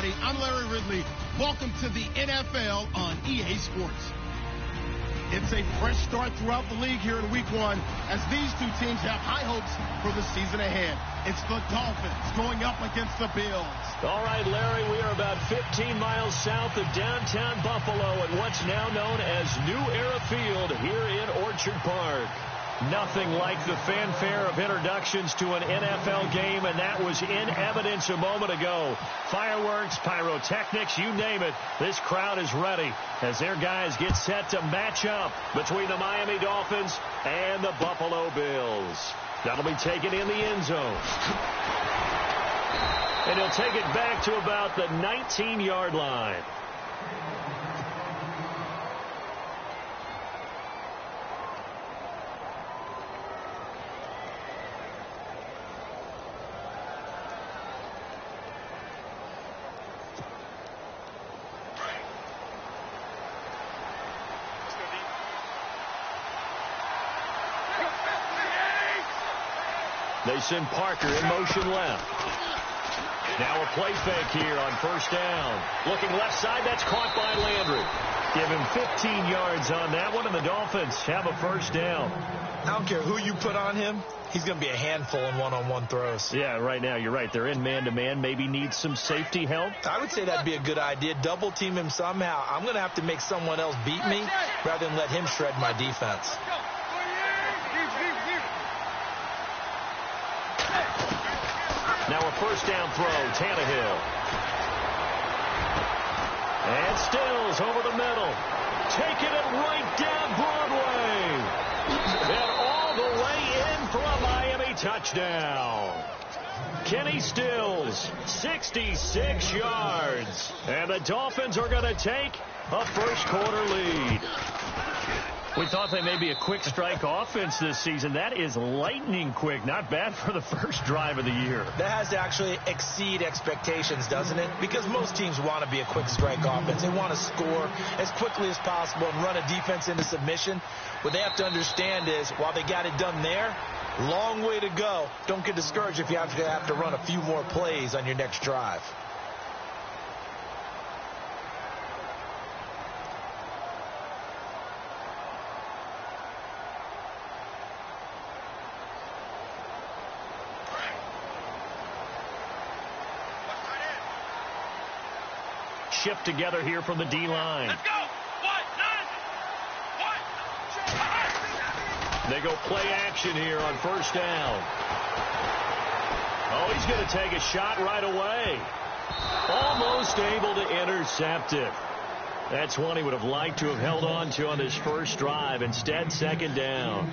everybody. I'm Larry Ridley. Welcome to the NFL on EA Sports. It's a fresh start throughout the league here in Week 1 as these two teams have high hopes for the season ahead. It's the Dolphins going up against the Bills. All right, Larry, we are about 15 miles south of downtown Buffalo at what's now known as New Era Field here in Orchard Park. Nothing like the fanfare of introductions to an NFL game, and that was in evidence a moment ago. Fireworks, pyrotechnics, you name it. This crowd is ready as their guys get set to match up between the Miami Dolphins and the Buffalo Bills. That'll be taken in the end zone. And he'll take it back to about the 19-yard line. They send Parker in motion left. Now a play fake here on first down. Looking left side, that's caught by Landry. Give him 15 yards on that one, and the Dolphins have a first down. I don't care who you put on him. He's going to be a handful in one-on-one throws. Yeah, right now, you're right. They're in man-to-man. Maybe needs some safety help. I would say that'd be a good idea. Double team him somehow. I'm going to have to make someone else beat me rather than let him shred my defense. Now a first down throw, Tannehill. And Stills over the middle. Taking it right down Broadway. And all the way in for a Miami touchdown. Kenny Stills, 66 yards. And the Dolphins are going to take a first quarter lead. We thought they may be a quick strike offense this season. That is lightning quick. Not bad for the first drive of the year. That has to actually exceed expectations, doesn't it? Because most teams want to be a quick strike offense. They want to score as quickly as possible and run a defense into submission. What they have to understand is, while they got it done there, long way to go. Don't get discouraged if you have to run a few more plays on your next drive. Shift together here from the D-line. Let's go. They go play action here on first down. Oh, he's going to take a shot right away. Almost able to intercept it. That's one he would have liked to have held on to on his first drive. Instead, second down.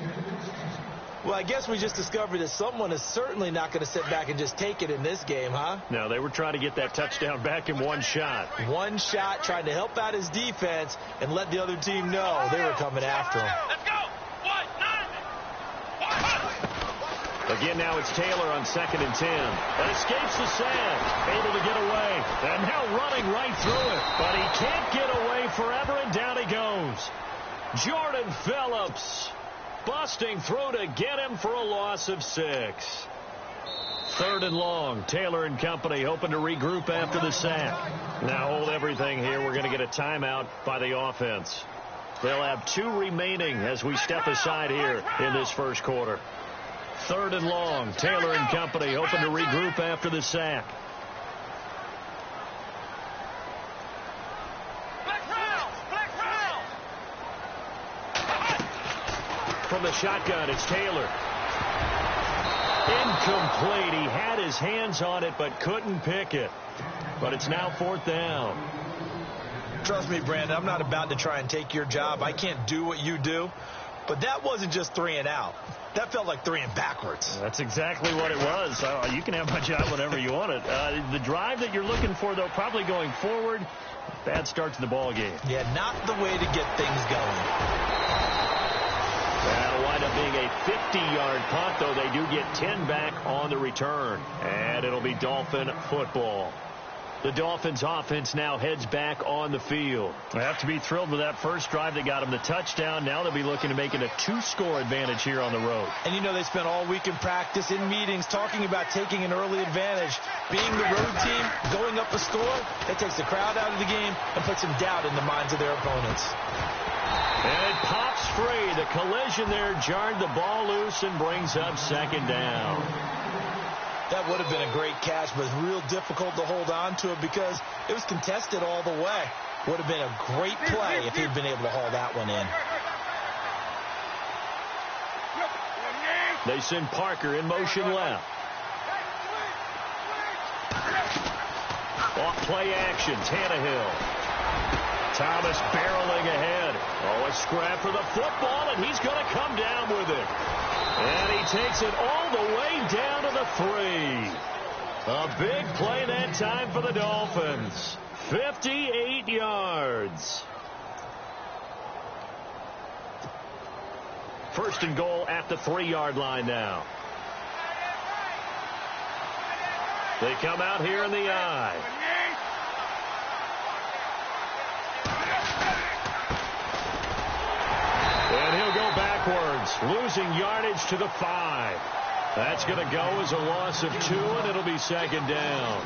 Well, I guess we just discovered that someone is certainly not going to sit back and just take it in this game, huh? No, they were trying to get that touchdown back in one shot. One shot, trying to help out his defense and let the other team know they were coming after him. Let's go. Again, now it's Taylor on 2nd and 10. And escapes the sack. Able to get away. And now running right through it. But he can't get away forever, and down he goes. Jordan Phillips busting through to get him for a loss of 6. 3rd and long. Taylor and company hoping to regroup after the sack. Now hold everything here. We're going to get a timeout by the offense. They'll have 2 remaining as we step aside here in this first quarter. 3rd and long. Taylor and company hoping to regroup after the sack. From the shotgun, it's Taylor. Incomplete. He had his hands on it but couldn't pick it. But it's now 4th down. Trust me, Brandon, I'm not about to try and take your job. I can't do what you do. But that wasn't just 3 and out. That felt like 3 and backwards. That's exactly what it was. You can have my job whenever you want it. The drive that you're looking for, though, probably going forward. Bad start to the ball game. Yeah, not the way to get things going. That'll wind up being a 50-yard punt, though they do get 10 back on the return. And it'll be Dolphin football. The Dolphins offense now heads back on the field. They have to be thrilled with that first drive. They got them the touchdown. Now they'll be looking to make it a 2-score advantage here on the road. And you know they spent all week in practice, in meetings, talking about taking an early advantage. Being the road team, going up a score, that takes the crowd out of the game and puts some doubt in the minds of their opponents. And it pops free. The collision there jarred the ball loose and brings up second down. That would have been a great catch, but it's real difficult to hold on to it because it was contested all the way. Would have been a great play if he'd been able to haul that one in. They send Parker in motion left. Off play action, Tannehill. Thomas barreling ahead. Oh, a scrap for the football, and he's going to come down with it. And he takes it all the way down to the 3. A big play that time for the Dolphins. 58 yards. First and goal at the 3-yard line now. They come out here in the I. And he'll go backwards, losing yardage to the 5. That's going to go as a loss of 2, and it'll be second down.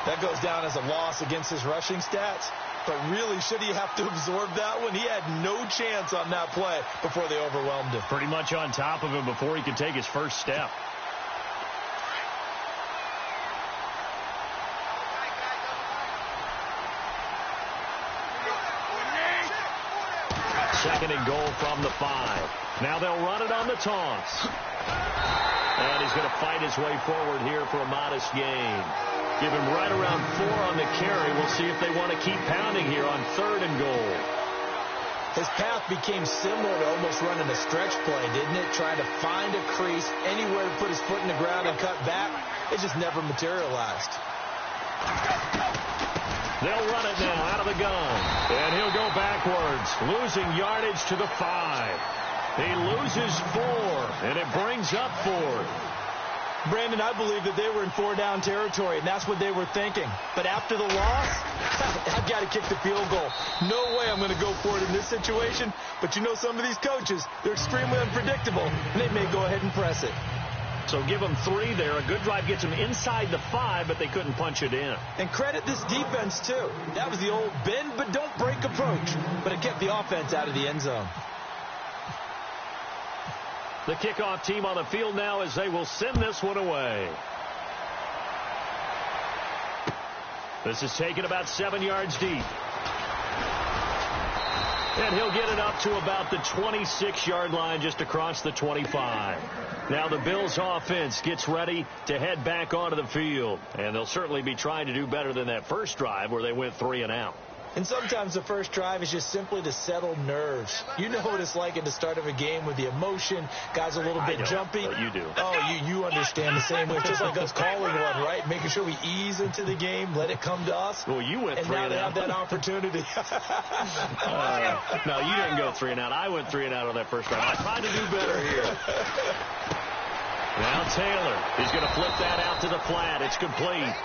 That goes down as a loss against his rushing stats. But really, should he have to absorb that one? He had no chance on that play before they overwhelmed him. Pretty much on top of him before he could take his first step. Second and goal from the 5. Now they'll run it on the toss. And he's going to fight his way forward here for a modest gain. Give him right around 4 on the carry. We'll see if they want to keep pounding here on 3rd and goal. His path became similar to almost running a stretch play, didn't it? Trying to find a crease, anywhere to put his foot in the ground and cut back. It just never materialized. They'll run it now out of the gun. And he'll go backwards, losing yardage to the 5. He loses 4, and it brings up 4. Brandon, I believe that they were in 4-down territory, and that's what they were thinking. But after the loss, I've got to kick the field goal. No way I'm going to go for it in this situation. But you know some of these coaches, they're extremely unpredictable, and they may go ahead and press it. So give them 3 there. A good drive gets them inside the 5, but they couldn't punch it in. And credit this defense, too. That was the old bend but don't break approach, but it kept the offense out of the end zone. The kickoff team on the field now as they will send this one away. This is taken about 7 yards deep. And he'll get it up to about the 26-yard line just across the 25. Now the Bills offense gets ready to head back onto the field. And they'll certainly be trying to do better than that first drive where they went 3 and out. And sometimes the first drive is just simply to settle nerves. You know what it's like at the start of a game with the emotion. Guys a little bit jumpy. But you do. Oh, you understand the same way. It's just like us calling one, right? Making sure we ease into the game, let it come to us. Well, you went 3 and out. And now they have that opportunity. No, you didn't go 3 and out. I went 3 and out on that first drive. I tried to do better here. Now Taylor, he's going to flip that out to the flat. It's complete.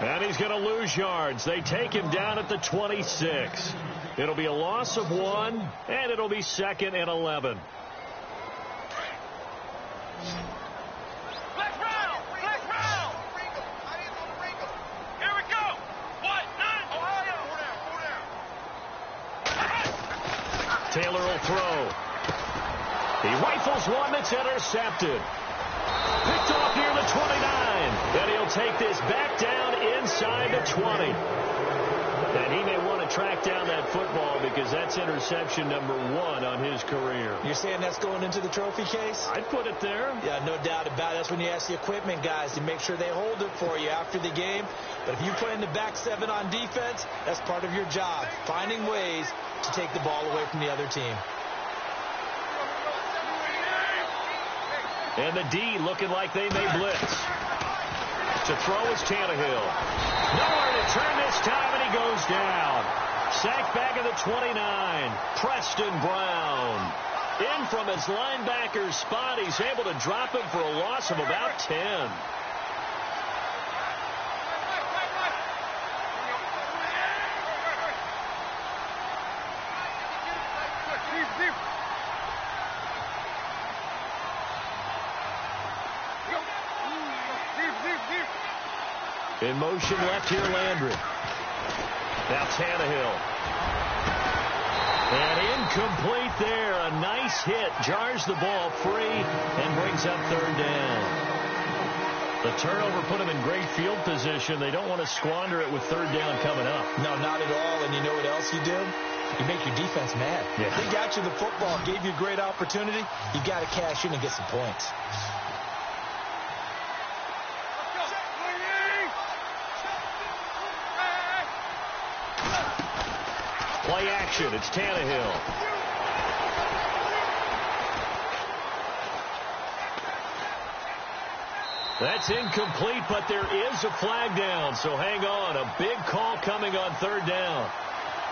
And he's going to lose yards. They take him down at the 26. It'll be a loss of 1, and it'll be 2nd and 11. Black round! Here we go! What? 9? Ohio! Taylor will throw. He rifles one that's intercepted. Picked off near the 29. And he'll take this back down inside the 20. And he may want to track down that football because that's interception number 1 on his career. You're saying that's going into the trophy case? I'd put it there. Yeah, no doubt about it. That's when you ask the equipment guys to make sure they hold it for you after the game. But if you play in the back 7 on defense, that's part of your job, finding ways to take the ball away from the other team. And the D looking like they may blitz. To throw is Tannehill. Nowhere to turn this time, and he goes down. Sacked back at the 29. Preston Brown. In from his linebacker spot. He's able to drop him for a loss of about 10. In motion left here, Landry. Now Tannehill. And incomplete there. A nice hit. Jars the ball free and brings up third down. The turnover put them in great field position. They don't want to squander it with third down coming up. No, not at all. And you know what else you do? You make your defense mad. Yeah. They got you the football, gave you a great opportunity. You got to cash in and get some points. Play action. It's Tannehill. That's incomplete, but there is a flag down, so hang on. A big call coming on third down.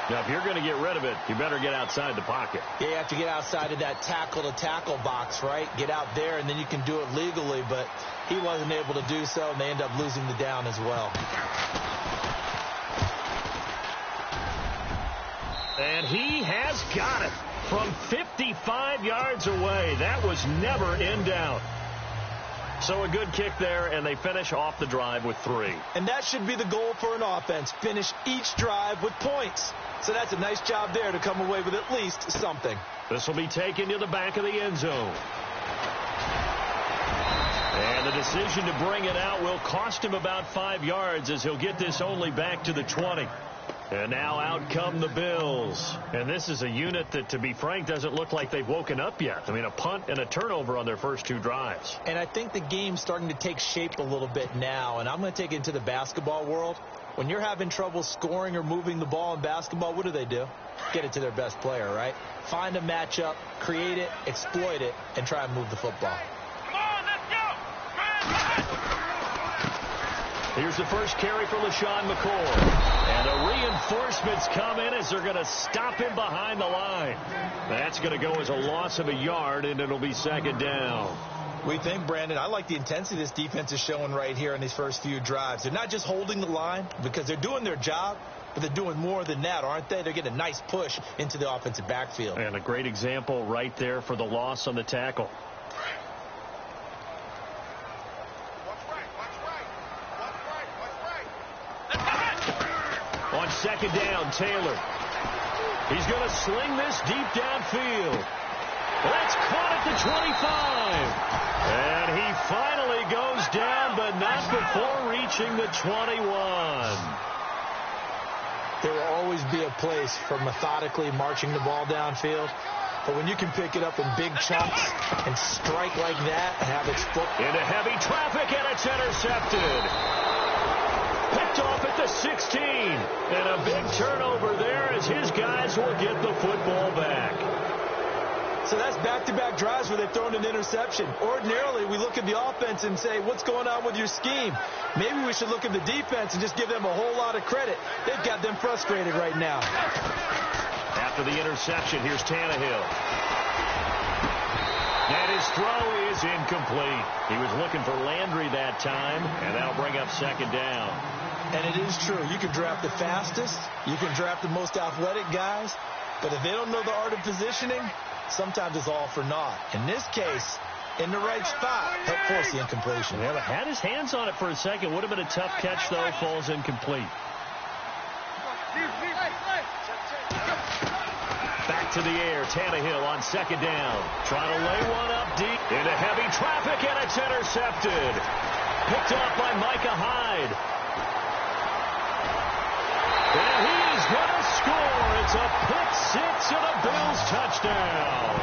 Now, if you're going to get rid of it, you better get outside the pocket. Yeah, you have to get outside of that tackle-to-tackle box, right? Get out there, and then you can do it legally, but he wasn't able to do so, and they end up losing the down as well. And he has got it from 55 yards away. That was never in doubt. So a good kick there, and they finish off the drive with 3. And that should be the goal for an offense. Finish each drive with points. So that's a nice job there to come away with at least something. This will be taken to the back of the end zone. And the decision to bring it out will cost him about 5 yards as he'll get this only back to the 20. And now out come the Bills. And this is a unit that, to be frank, doesn't look like they've woken up yet. I mean, a punt and a turnover on their first 2 drives. And I think the game's starting to take shape a little bit now. And I'm going to take it into the basketball world. When you're having trouble scoring or moving the ball in basketball, what do? Get it to their best player, right? Find a matchup, create it, exploit it, and try and move the football. Come on, let's go. Here's the first carry for LaShawn McCoy. And the reinforcements come in as they're going to stop him behind the line. That's going to go as a loss of a yard, and it'll be second down. We think, Brandon, I like the intensity this defense is showing right here in these first few drives. They're not just holding the line because they're doing their job, but they're doing more than that, aren't they? They're getting a nice push into the offensive backfield. And a great example right there for the loss on the tackle. On second down, Taylor. He's going to sling this deep downfield. That's caught at the 25. And he finally goes down, but not before reaching the 21. There will always be a place for methodically marching the ball downfield. But when you can pick it up in big chunks and strike like that and have its foot into heavy traffic, and it's intercepted. Picked off at the 16. And a big turnover there as his guys will get the football back. So that's back-to-back drives where they've thrown an interception. Ordinarily, we look at the offense and say, what's going on with your scheme? Maybe we should look at the defense and just give them a whole lot of credit. They've got them frustrated right now. After the interception, here's Tannehill. And his throw is incomplete. He was looking for Landry that time, and that'll bring up second down. And it is true. You can draft the fastest. You can draft the most athletic guys. But if they don't know the art of positioning, sometimes it's all for naught. In this case, in the right spot, help force the incompletion. Yeah, but had his hands on it for a second. Would have been a tough catch, though. Falls incomplete. Back to the air. Tannehill on second down. Trying to lay one up deep into heavy traffic, and it's intercepted. Picked off by Micah Hyde. And he's going to score. It's a pick six and a Bills touchdown.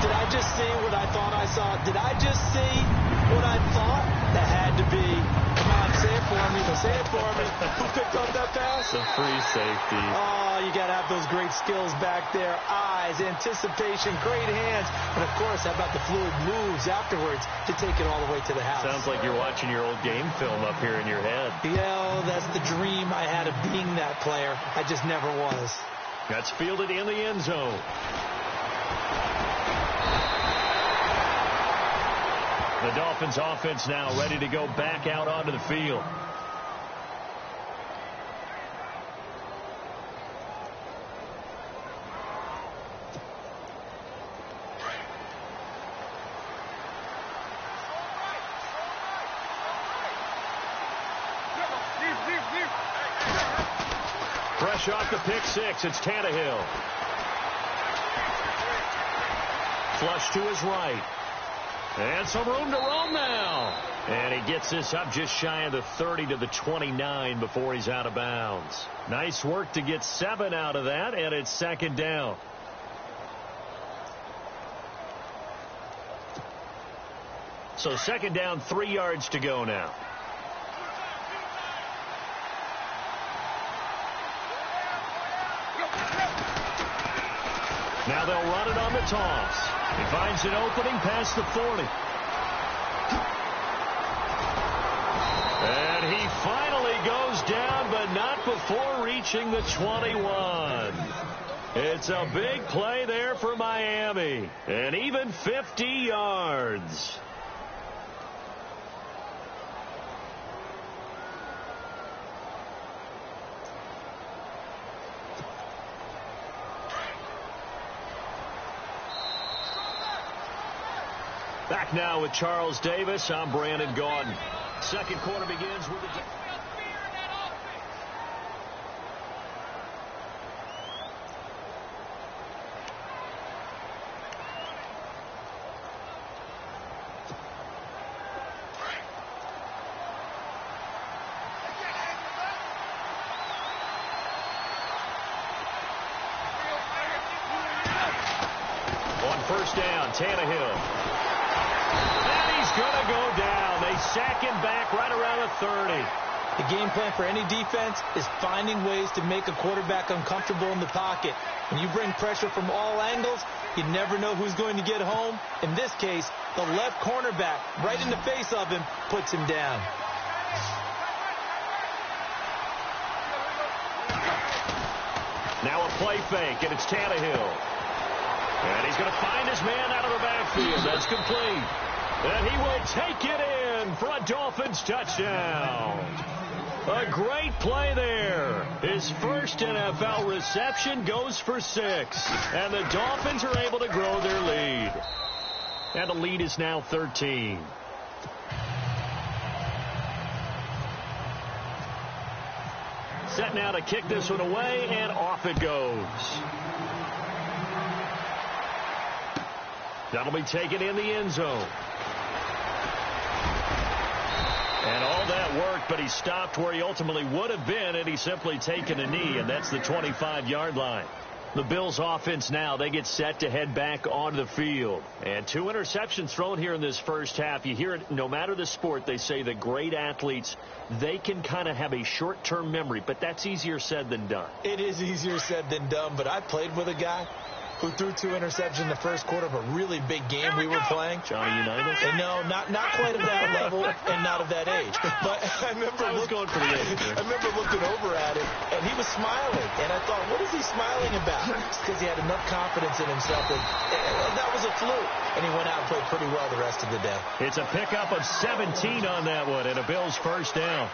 Did I just see what I thought I saw? Did I just see what I thought? That had to be. Come on, say it for me. Say it for me. Who picked up that pass? The free safety. Oh, you got to have those great skills back there. Eyes, anticipation, great hands. And, of course, how about the fluid moves afterwards to take it all the way to the house? Sounds like you're watching your old game film up here in your head. Yeah, that's the dream I had of being that player. I just never was. That's fielded in the end zone. The Dolphins offense now ready to go back out onto the field. finish off the pick six. It's Tannehill. Flush to his right. And some room to roam now. And he gets this up just shy of the 30 to the 29 before he's out of bounds. Nice work to get 7 out of that, and it's second down. So second down, 3 yards to go now. Now they'll run it on the toss. He finds an opening past the 40. And he finally goes down, but not before reaching the 21. It's a big play there for Miami. And even 50 yards. Back now with Charles Davis. I'm Brandon Gaudin. Second quarter begins with the... On first down, Tannehill. Going to go down. They sack him back right around the 30. The game plan for any defense is finding ways to make a quarterback uncomfortable in the pocket. When you bring pressure from all angles, you never know who's going to get home. In this case, the left cornerback, right in the face of him, puts him down. Now a play fake, and it's Tannehill. And he's going to find his man out of the backfield. That's complete. And he will take it in for a Dolphins touchdown. A great play there. His first NFL reception goes for 6. And the Dolphins are able to grow their lead. And the lead is now 13. Set now to kick this one away, and off it goes. That'll be taken in the end zone. And all that worked, but he stopped where he ultimately would have been, and he's simply taken a knee, and that's the 25-yard line. The Bills' offense now, they get set to head back onto the field. And 2 interceptions thrown here in this first half. You hear it, no matter the sport, they say that great athletes, they can kind of have a short-term memory, but that's easier said than done. It is easier said than done, but I played with a guy who threw 2 interceptions in the first quarter of a really big game we were playing. Johnny Unitas? And no, not quite at that level and not of that age. But I remember going for the age. I remember looking over at him, and he was smiling. And I thought, what is he smiling about? It's because he had enough confidence in himself that that was a fluke. And he went out and played pretty well the rest of the day. It's a pickup of 17 on that one, and a Bills first down.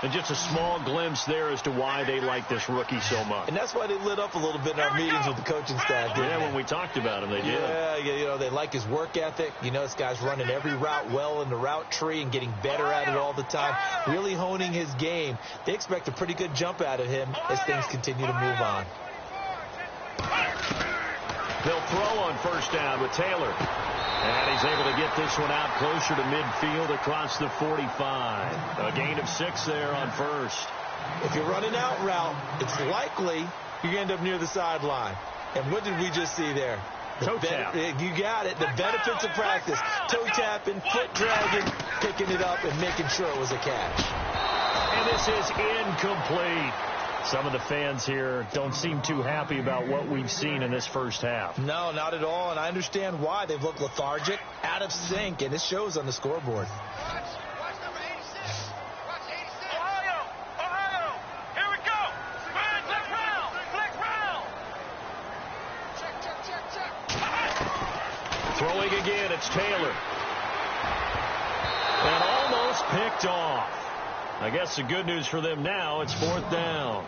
And just a small glimpse there as to why they like this rookie so much. And that's why they lit up a little bit in our meetings with the coaching staff. Yeah, when we talked about him, they did. Yeah, you know, they like his work ethic. You know, this guy's running every route well in the route tree and getting better at it all the time, really honing his game. They expect a pretty good jump out of him as things continue to move on. They'll throw on first down with Taylor. And he's able to get this one out closer to midfield across the 45. A gain of 6 there on first. If you're running out route, it's likely you end up near the sideline. And what did we just see there? Toe tap. You got it. The benefits of practice. Toe tapping, foot dragging, picking it up, and making sure it was a catch. And this is incomplete. Some of the fans here don't seem too happy about what we've seen in this first half. No, not at all, and I understand why. They've looked lethargic, out of sync, and it shows on the scoreboard. Watch number 86. Watch 86. Ohio. Here we go. Flick round. Check. Throwing again, it's Taylor. And almost picked off. I guess the good news for them now, it's 4th down.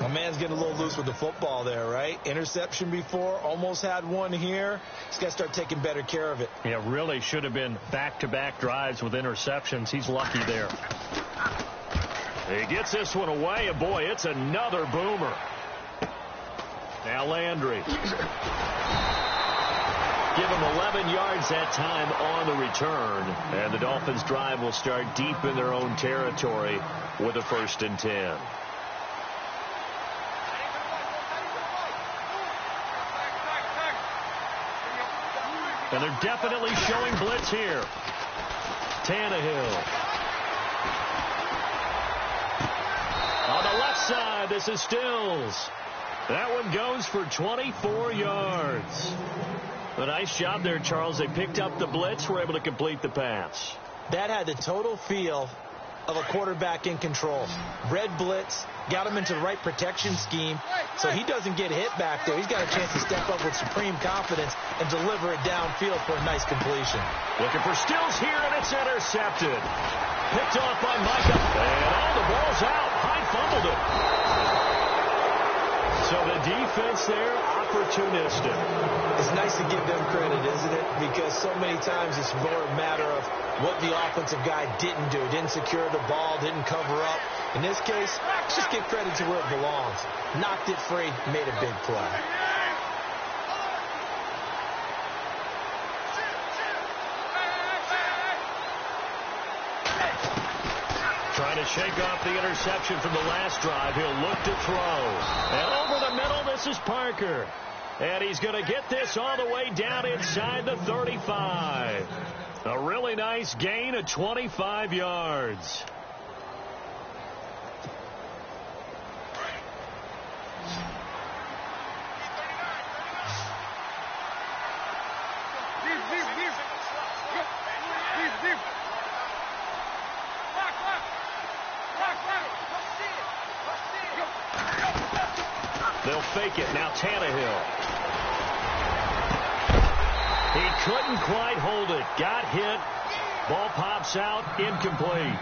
My man's getting a little loose with the football there, right? Interception before, almost had one here. He's got to start taking better care of it. Yeah, really should have been back-to-back drives with interceptions. He's lucky there. He gets this one away, and boy, it's another boomer. Now Landry. Give him 11 yards that time on the return. And the Dolphins' drive will start deep in their own territory with a 1st and 10. And they're definitely showing blitz here. Tannehill. On the left side, this is Stills. That one goes for 24 yards. A nice job there, Charles. They picked up the blitz, were able to complete the pass. That had the total feel of a quarterback in control. Red blitz, got him into the right protection scheme, so he doesn't get hit back there. He's got a chance to step up with supreme confidence and deliver it downfield for a nice completion. Looking for Stills here, and it's intercepted. Picked off by Micah, and the ball's out. High fumbled it. So the defense there, opportunistic. It's nice to give them credit, isn't it? Because so many times it's more a matter of what the offensive guy didn't do. Didn't secure the ball, didn't cover up. In this case, just give credit to where it belongs. Knocked it free, made a big play. Trying to shake off the interception from the last drive. He'll look to throw. And over the middle, this is Parker. And he's going to get this all the way down inside the 35. A really nice gain of 25 yards. They'll fake it. Now Tannehill. He couldn't quite hold it. Got hit. Ball pops out. Incomplete.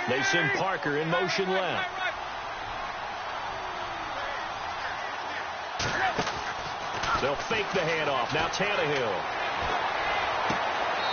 They send Parker in motion left. They'll fake the handoff. Now Tannehill.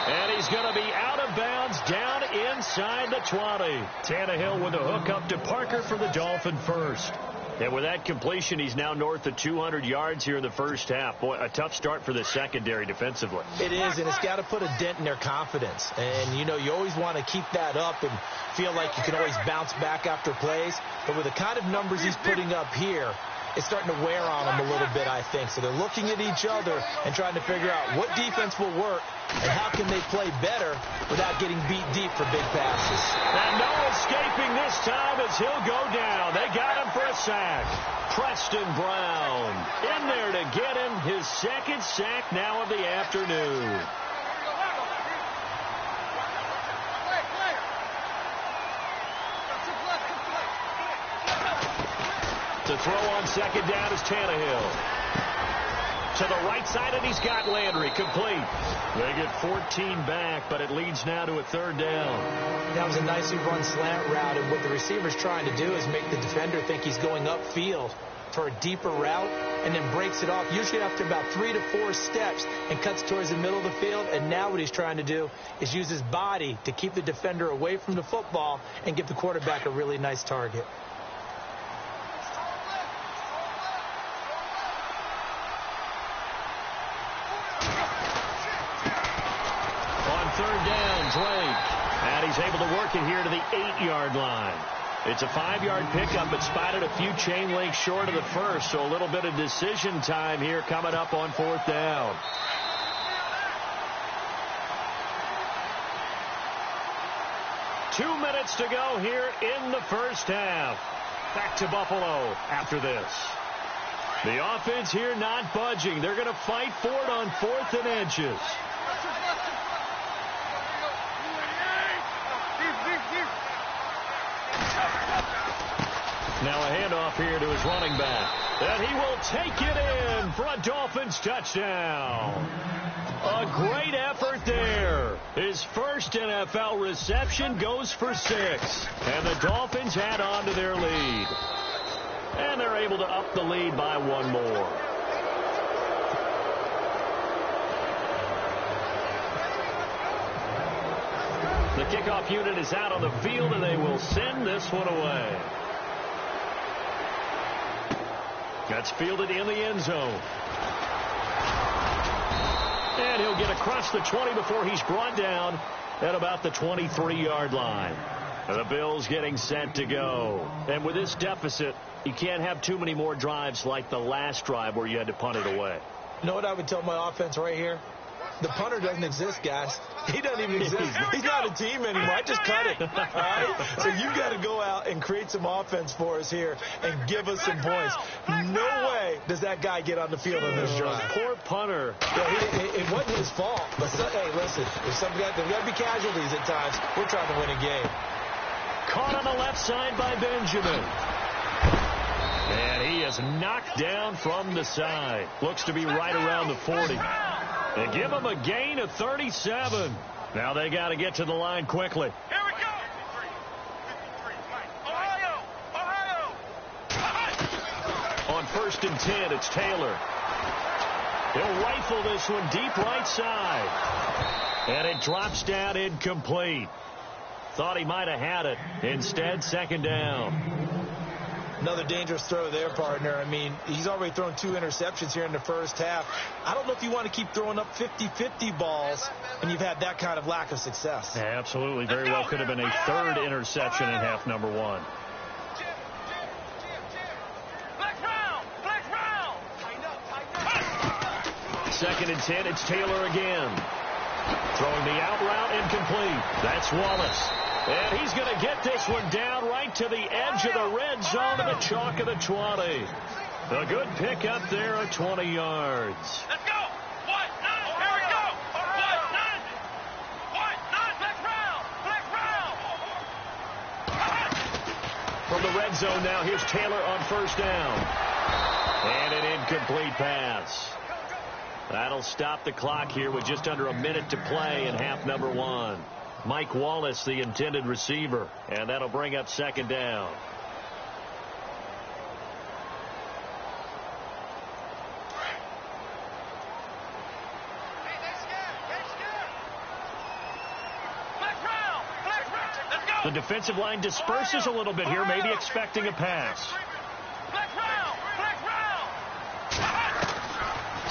And he's going to be out of bounds down inside the 20. Tannehill with a hook up to Parker for the Dolphin first. And with that completion, he's now north of 200 yards here in the first half. Boy, a tough start for the secondary defensively. It is, and it's got to put a dent in their confidence. And, you know, you always want to keep that up and feel like you can always bounce back after plays. But with the kind of numbers he's putting up here, it's starting to wear on them a little bit, I think. So they're looking at each other and trying to figure out what defense will work and how can they play better without getting beat deep for big passes. And no escaping this time as he'll go down. They got him for a sack. Preston Brown in there to get him his second sack now of the afternoon. To throw on second down is Tannehill. To the right side, and he's got Landry complete. They get 14 back, but it leads now to a third down. That was a nicely run slant route, and what the receiver's trying to do is make the defender think he's going upfield for a deeper route, and then breaks it off, usually after about 3 to 4 steps, and cuts towards the middle of the field. And now what he's trying to do is use his body to keep the defender away from the football and give the quarterback a really nice target. Third down, Drake. And he's able to work it here to the 8-yard line. It's a 5-yard pickup, but spotted a few chain links short of the first, so a little bit of decision time here coming up on fourth down. Two minutes to go here in the first half. Back to Buffalo after this. The offense here not budging. They're going to fight for it on 4th and inches. Now a handoff here to his running back. And he will take it in for a Dolphins touchdown. A great effort there. His first NFL reception goes for 6. And the Dolphins add on to their lead. And they're able to up the lead by 1 more. The kickoff unit is out on the field, and they will send this one away. That's fielded in the end zone. And he'll get across the 20 before he's brought down at about the 23-yard line. The Bills getting set to go. And with this deficit, you can't have too many more drives like the last drive where you had to punt it away. You know what I would tell my offense right here? The punter doesn't exist, guys. He doesn't even exist. He's not a team anymore. I just cut it. All right? So you've got to go out and create some offense for us here and give us some points. No way does that guy get on the field on this drive. Poor punter. Yeah, it wasn't his fault. But hey, listen, there's got to be casualties at times. We're trying to win a game. Caught on the left side by Benjamin. And he is knocked down from the side. Looks to be right around the 40. And give him a gain of 37. Now they got to get to the line quickly. Here we go. Ohio. On 1st and 10, it's Taylor. He'll rifle this one deep right side. And it drops down incomplete. Thought he might have had it. Instead, 2nd down. Another dangerous throw there, partner. I mean, he's already thrown 2 interceptions here in the first half. I don't know if you want to keep throwing up 50-50 balls and you've had that kind of lack of success. Yeah, absolutely. Very well could have been a 3rd interception in half number 1. Second and 10, it's Taylor again. Throwing the out route incomplete. That's Wallace. And he's going to get this one down right to the edge of the red zone to the chalk of the 20. A good pick up there at 20 yards. Let's go. 1-9. Here we go. 1-9. Black round. From the red zone now, here's Taylor on 1st down. And an incomplete pass. That'll stop the clock here with just under a minute to play in half number 1. Mike Wallace, the intended receiver, and that'll bring up 2nd down. The defensive line disperses a little bit here, maybe expecting a pass.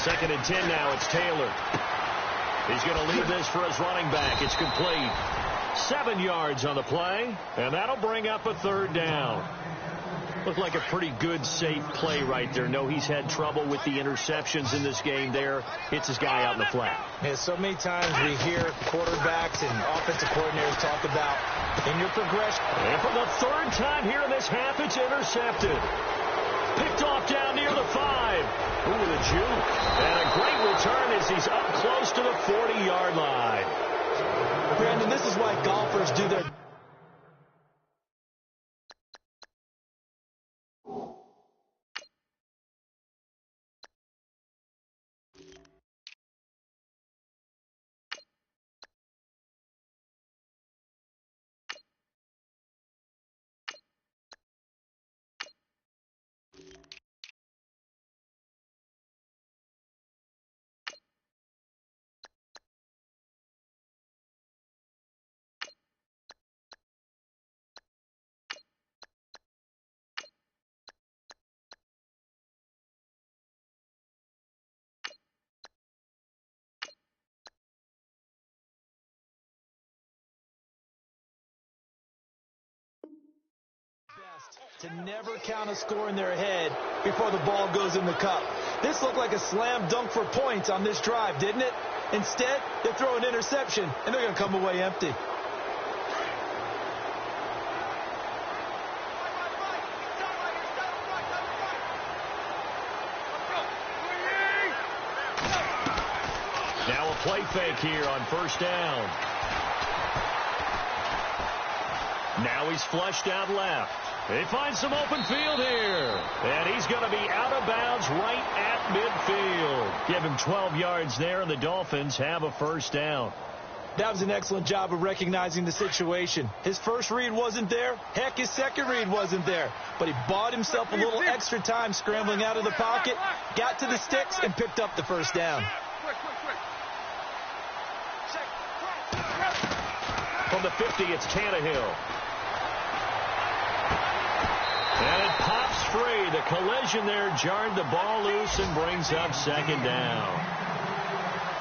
2nd and 10 now, it's Taylor. He's going to leave this for his running back. It's complete. 7 yards on the play, and that'll bring up a 3rd down. Looked like a pretty good, safe play right there. No, he's had trouble with the interceptions in this game there. Hits his guy out in the flat. Yeah, so many times we hear quarterbacks and offensive coordinators talk about in your progression. And for the 3rd time here in this half, it's intercepted. Picked off down near the 5. Ooh, the juke. And a great return as he's up close to the 40-yard line. Brandon, this is why golfers do their... to never count a score in their head before the ball goes in the cup. This looked like a slam dunk for points on this drive, didn't it? Instead, they throw an interception, and they're going to come away empty. Now a play fake here on 1st down. Now he's flushed out left. They find some open field here. And he's going to be out of bounds right at midfield. Give him 12 yards there, and the Dolphins have a 1st down. That was an excellent job of recognizing the situation. His first read wasn't there. Heck, his second read wasn't there. But he bought himself a little extra time scrambling out of the pocket, got to the sticks, and picked up the first down. From the 50, it's Tannehill. And it pops free. The collision there jarred the ball loose and brings up second down.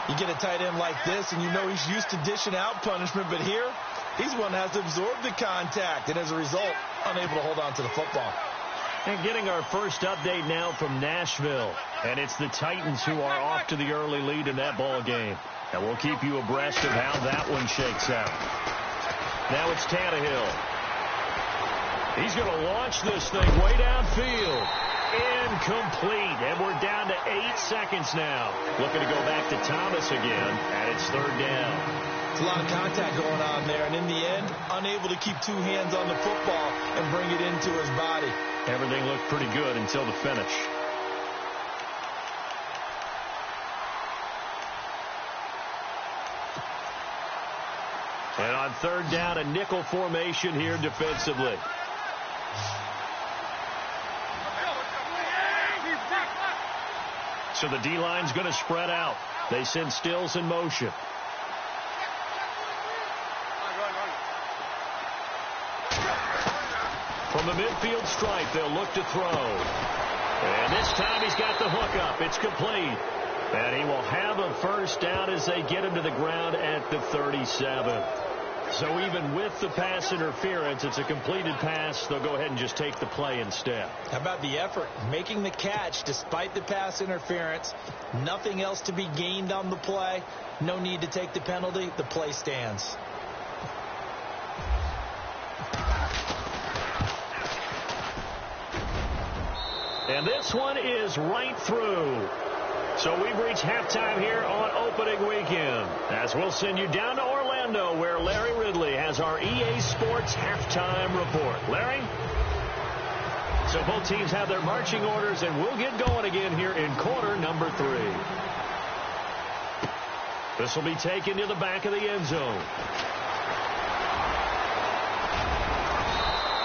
You get a tight end like this, and you know he's used to dishing out punishment, but here, he's one that has to absorb the contact, and as a result, unable to hold on to the football. And getting our first update now from Nashville, and it's the Titans who are off to the early lead in that ball game. And we'll keep you abreast of how that one shakes out. Now it's Tannehill. He's going to launch this thing way downfield. Incomplete, and we're down to 8 seconds now. Looking to go back to Thomas again, and it's third down. It's a lot of contact going on there, and in the end, unable to keep two hands on the football and bring it into his body. Everything looked pretty good until the finish. And on third down, a nickel formation here defensively. So the D-line's going to spread out. They send Stills in motion. From the midfield stripe, they'll look to throw. And this time he's got the hook up. It's complete. And he will have a first down as they get him to the ground at the 37. So even with the pass interference, it's a completed pass. They'll go ahead and just take the play instead. How about the effort? Making the catch despite the pass interference. Nothing else to be gained on the play. No need to take the penalty. The play stands. And this one is right through. So we've reached halftime here on opening weekend, as we'll send you down to Orlando, where Larry Ridley has our EA Sports halftime report. Larry? So both teams have their marching orders, and we'll get going again here in quarter number 3. This will be taken to the back of the end zone.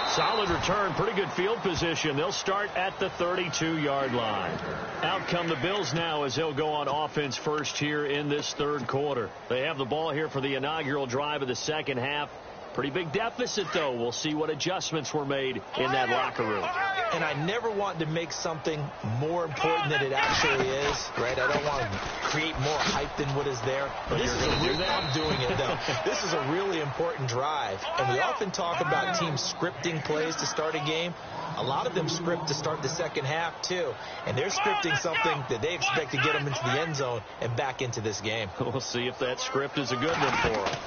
Solid return, pretty good field position. They'll start at the 32-yard line. Out come the Bills now as they'll go on offense first here in this third quarter. They have the ball here for the inaugural drive of the second half. Pretty big deficit, though. We'll see what adjustments were made in that locker room. And I never want to make something more important than it actually is, right? I don't want to create more hype than what is there. But this is I'm doing it, though. This is a really important drive. And we often talk about teams scripting plays to start a game. A lot of them script to start the second half, too. And they're scripting something that they expect to get them into the end zone and back into this game. We'll see if that script is a good one for them.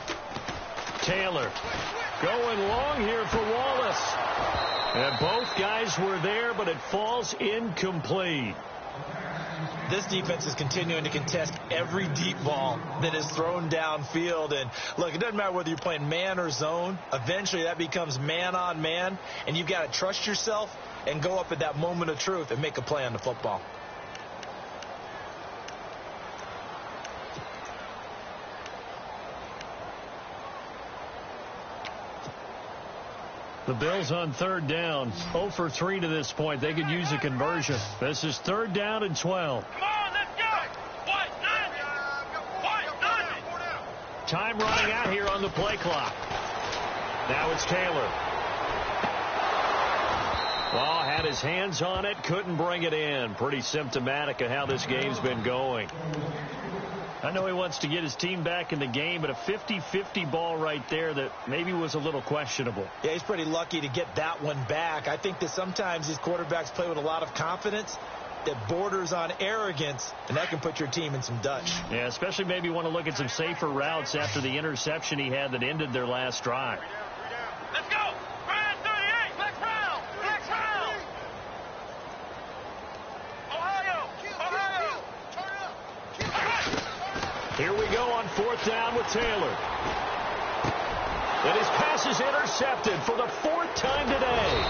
Taylor going long here for Wallace. And both guys were there, but it falls incomplete. This defense is continuing to contest every deep ball that is thrown downfield. And, look, it doesn't matter whether you're playing man or zone. Eventually that becomes man on man, and you've got to trust yourself and go up at that moment of truth and make a play on the football. The Bills on third down, 0 for 3 to this point. They could use a conversion. This is third down and 12. Come on, let's go. What? Nothing. Time running out here on the play clock. Now it's Taylor. Well, had his hands on it, couldn't bring it in. Pretty symptomatic of how this game's been going. I know he wants to get his team back in the game, but a 50-50 ball right there that maybe was a little questionable. Yeah, he's pretty lucky to get that one back. I think that sometimes these quarterbacks play with a lot of confidence that borders on arrogance, and that can put your team in some Dutch. Yeah, especially maybe want to look at some safer routes after the interception he had that ended their last drive. Let's go. Ryan 38. Next round. Ohio. Here we go on fourth down with Taylor. And his pass is intercepted for the 4th time today.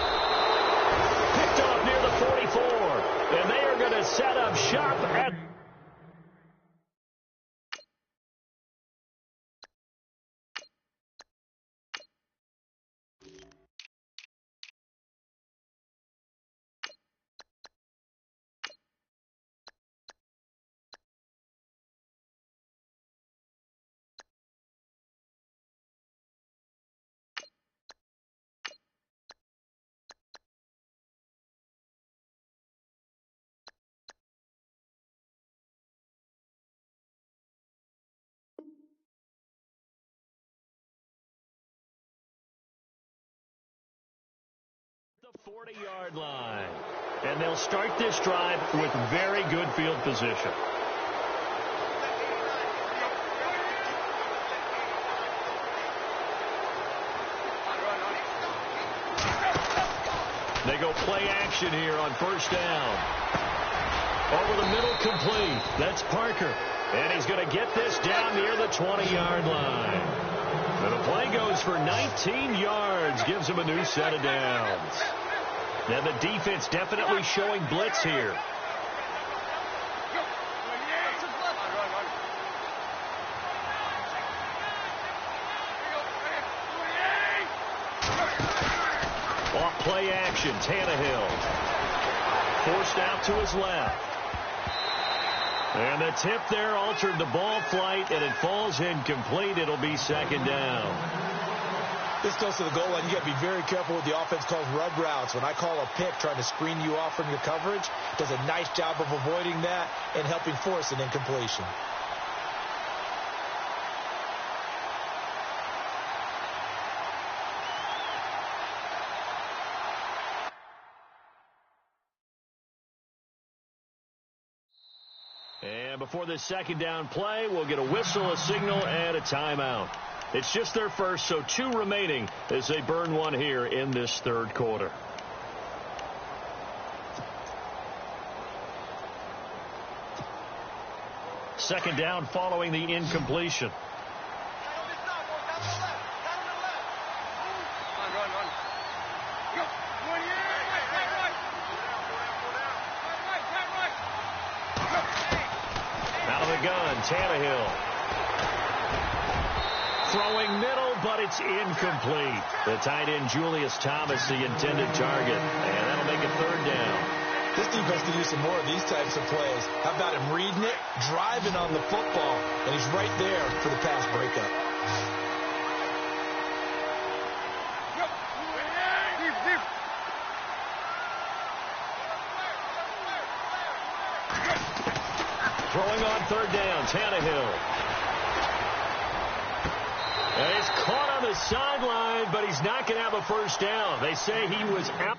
Picked off near the 44. And they are going to set up shop at 40-yard line. And they'll start this drive with very good field position. They go play action here on first down. Over the middle, complete. That's Parker. And he's going to get this down near the 20-yard line. And the play goes for 19 yards. Gives him a new set of downs. And the defense definitely showing blitz here. Off play action, Tannehill. Forced out to his left. And the tip there altered the ball flight, and it falls incomplete. It'll be second down. This goes to the goal line. You got to be very careful with the offense calls rub routes. When I call a pick trying to screen you off from your coverage, does a nice job of avoiding that and helping force an incompletion. And before this second down play, we'll get a whistle, a signal, and a timeout. It's just their first, so 2 remaining as they burn one here in this third quarter. Second down following the incompletion. Out of the gun, Tannehill. Throwing middle, but it's incomplete. The tight end, Julius Thomas, the intended target. And that'll make it third down. This defense could use some more of these types of plays. How about him reading it, driving on the football, and he's right there for the pass breakup. Throwing on third down, Tannehill. And he's caught on the sideline, but he's not going to have a first down. They say he was out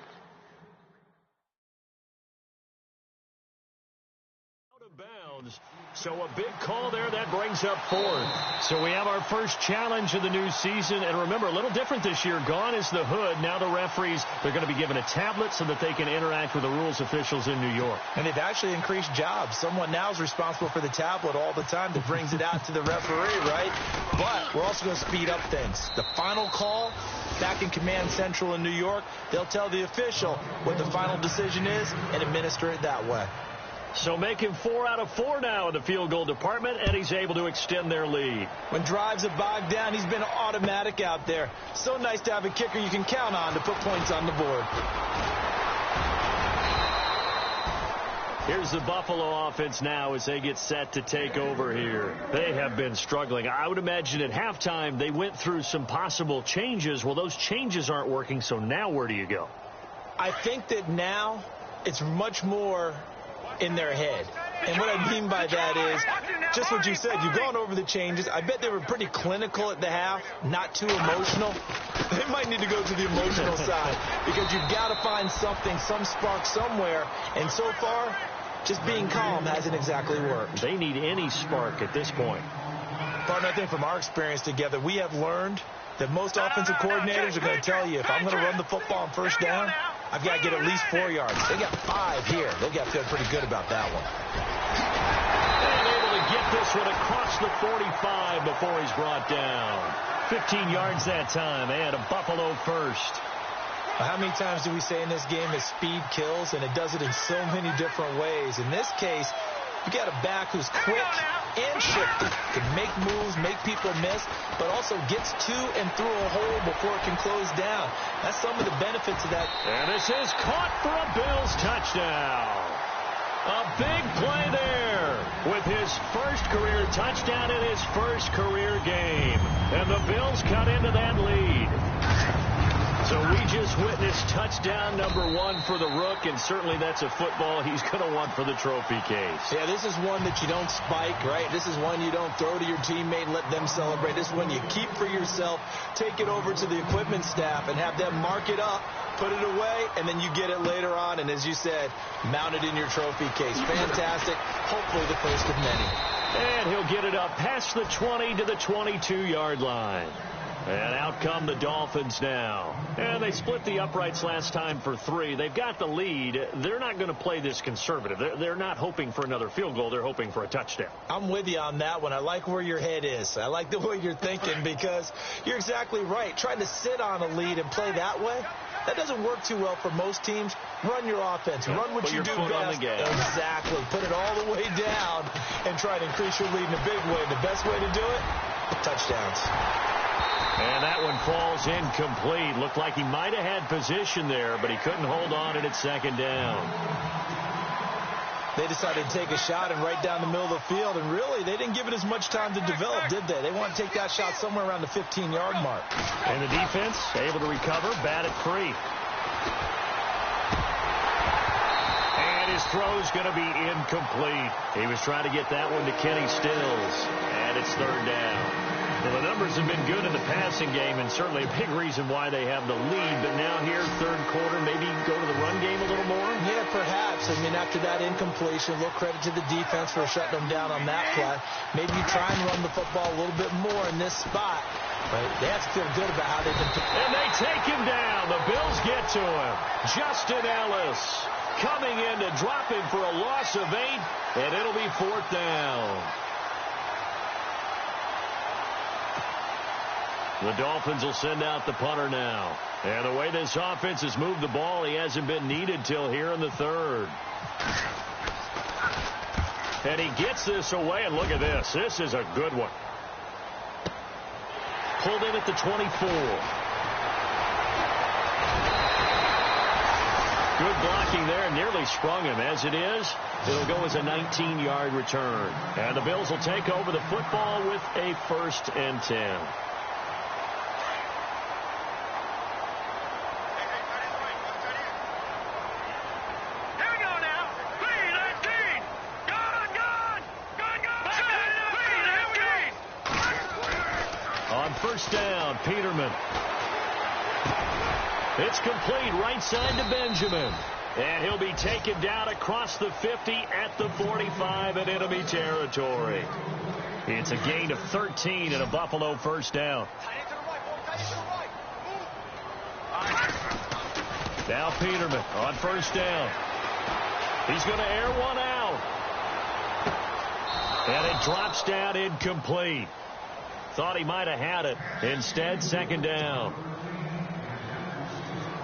of bounds. So a big call there. That brings up 4th. So we have our first challenge of the new season. And remember, a little different this year. Gone is the hood. Now the referees, they're going to be given a tablet so that they can interact with the rules officials in New York. And they've actually increased jobs. Someone now is responsible for the tablet all the time that brings it out to the referee, right? But we're also going to speed up things. The final call back in Command Central in New York, they'll tell the official what the final decision is and administer it that way. So making 4 out of 4 now in the field goal department, and he's able to extend their lead. When drives are bogged down, he's been automatic out there. So nice to have a kicker you can count on to put points on the board. Here's the Buffalo offense now as they get set to take over here. They have been struggling. I would imagine at halftime they went through some possible changes. Well, those changes aren't working, so now where do you go? I think that now it's much more in their head. And what I mean by that is just what you said. You've gone over the changes. I bet they were pretty clinical at the half, not too emotional. They might need to go to the emotional side because you've got to find something, some spark somewhere. And so far, just being calm hasn't exactly worked. They need any spark at this point. But I think from our experience together, we have learned that most offensive coordinators are going to tell you, if I'm going to run the football on first down, I've got to get at least 4 yards. They got 5 here. They've got to feel pretty good about that one. And able to get this one across the 45 before he's brought down. 15 yards that time, and a Buffalo first. How many times do we say in this game that speed kills, and it does it in so many different ways? In this case, you got a back who's quick and shifty, can make moves, make people miss, but also gets to and through a hole before it can close down. That's some of the benefits of that. And this is caught for a Bills touchdown. A big play there with his first career touchdown in his first career game. And the Bills cut into that lead. So So we just witnessed touchdown number 1 for the Rook, and certainly that's a football he's going to want for the trophy case. Yeah, this is one that you don't spike, right? This is one you don't throw to your teammate and let them celebrate. This is one you keep for yourself, take it over to the equipment staff and have them mark it up, put it away, and then you get it later on. And as you said, mount it in your trophy case. Fantastic. Hopefully the first of many. And he'll get it up past the 20 to the 22-yard line. And out come the Dolphins now. And they split the uprights last time for 3. They've got the lead. They're not going to play this conservative. They're not hoping for another field goal. They're hoping for a touchdown. I'm with you on that one. I like where your head is. I like the way you're thinking because you're exactly right. Trying to sit on a lead and play that way, that doesn't work too well for most teams. Run your offense. Run what you do best. Exactly. Put it all the way down and try to increase your lead in a big way. The best way to do it, touchdowns. And that one falls incomplete. Looked like he might have had position there, but he couldn't hold on at second down. They decided to take a shot and right down the middle of the field, and really, they didn't give it as much time to develop, did they? They want to take that shot somewhere around the 15-yard mark. And the defense able to recover, batted free. And his throw's going to be incomplete. He was trying to get that one to Kenny Stills, and it's third down. Well, the numbers have been good in the passing game, and certainly a big reason why they have the lead. But now here, third quarter, maybe go to the run game a little more? Yeah, perhaps. I mean, after that incompletion, a little credit to the defense for shutting them down on that play. Maybe you try and run the football a little bit more in this spot. But they have to feel good about how they've been. And they take him down. The Bills get to him. Justin Ellis coming in to drop him for a loss of 8, and it'll be fourth down. The Dolphins will send out the punter now. And the way this offense has moved the ball, he hasn't been needed till here in the third. And he gets this away, and look at this. This is a good one. Pulled in at the 24. Good blocking there, nearly sprung him. As it is, it'll go as a 19-yard return. And the Bills will take over the football with a 1st and 10. First down, Peterman. It's complete right side to Benjamin. And he'll be taken down across the 50 at the 45 in enemy territory. It's a gain of 13 and a Buffalo first down. Now Peterman on first down. He's going to air one out. And it drops down incomplete. Thought he might have had it. Instead, second down.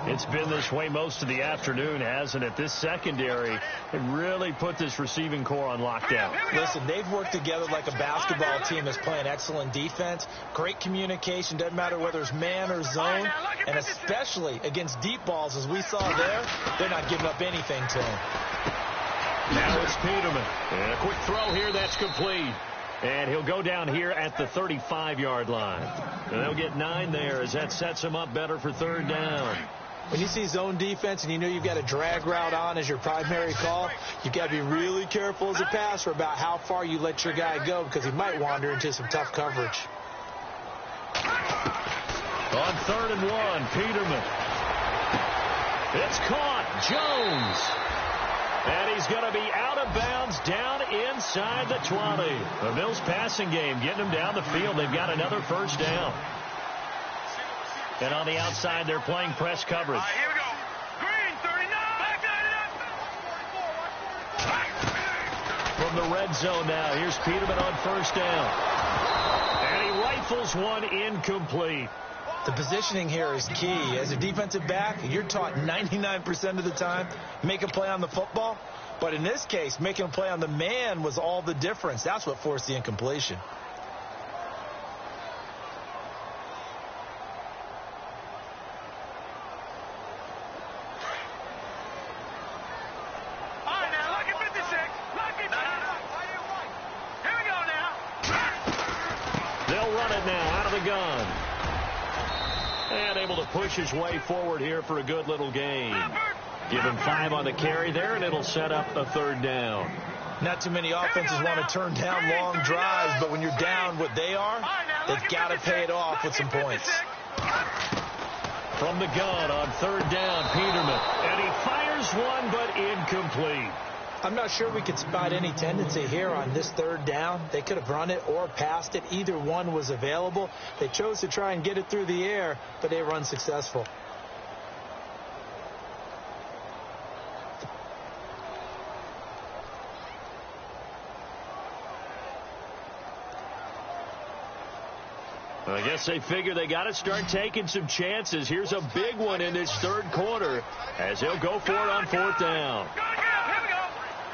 It's been this way most of the afternoon, hasn't it? This secondary really put this receiving core on lockdown. Listen, they've worked together like a basketball team that's playing excellent defense. Great communication. Doesn't matter whether it's man or zone. And especially against deep balls, as we saw there, they're not giving up anything to him. Now it's Peterman. And a quick throw here that's complete. And he'll go down here at the 35-yard line. And they'll get 9 there as that sets him up better for third down. When you see zone defense and you know you've got a drag route on as your primary call, you've got to be really careful as a passer about how far you let your guy go because he might wander into some tough coverage. On 3rd and 1, Peterman. It's caught. Jones. And he's going to be out of bounds down inside the 20. The Bills passing game getting them down the field. They've got another first down. And on the outside, they're playing press coverage. Here we go. Green, 39. From the red zone now, here's Peterman on first down. And he rifles one incomplete. The positioning here is key. As a defensive back, you're taught 99% of the time, make a play on the football. But in this case, making a play on the man was all the difference. That's what forced the incompletion. All right, now, look at 56. Look at Here we go now. They'll run it now out of the gun. And able to push his way forward here for a good little gain. Give him 5 on the carry there, and it'll set up a 3rd down. Not too many offenses want to turn down long drives, but when you're down what they are, they've got to pay it off with some points. From the gun on 3rd down, Peterman. And he fires one, but incomplete. I'm not sure we could spot any tendency here on this 3rd down. They could have run it or passed it. Either one was available. They chose to try and get it through the air, but they were unsuccessful. I guess they figure they got to start taking some chances. Here's a big one in this 3rd quarter as he'll go for it on 4th down. Here we go.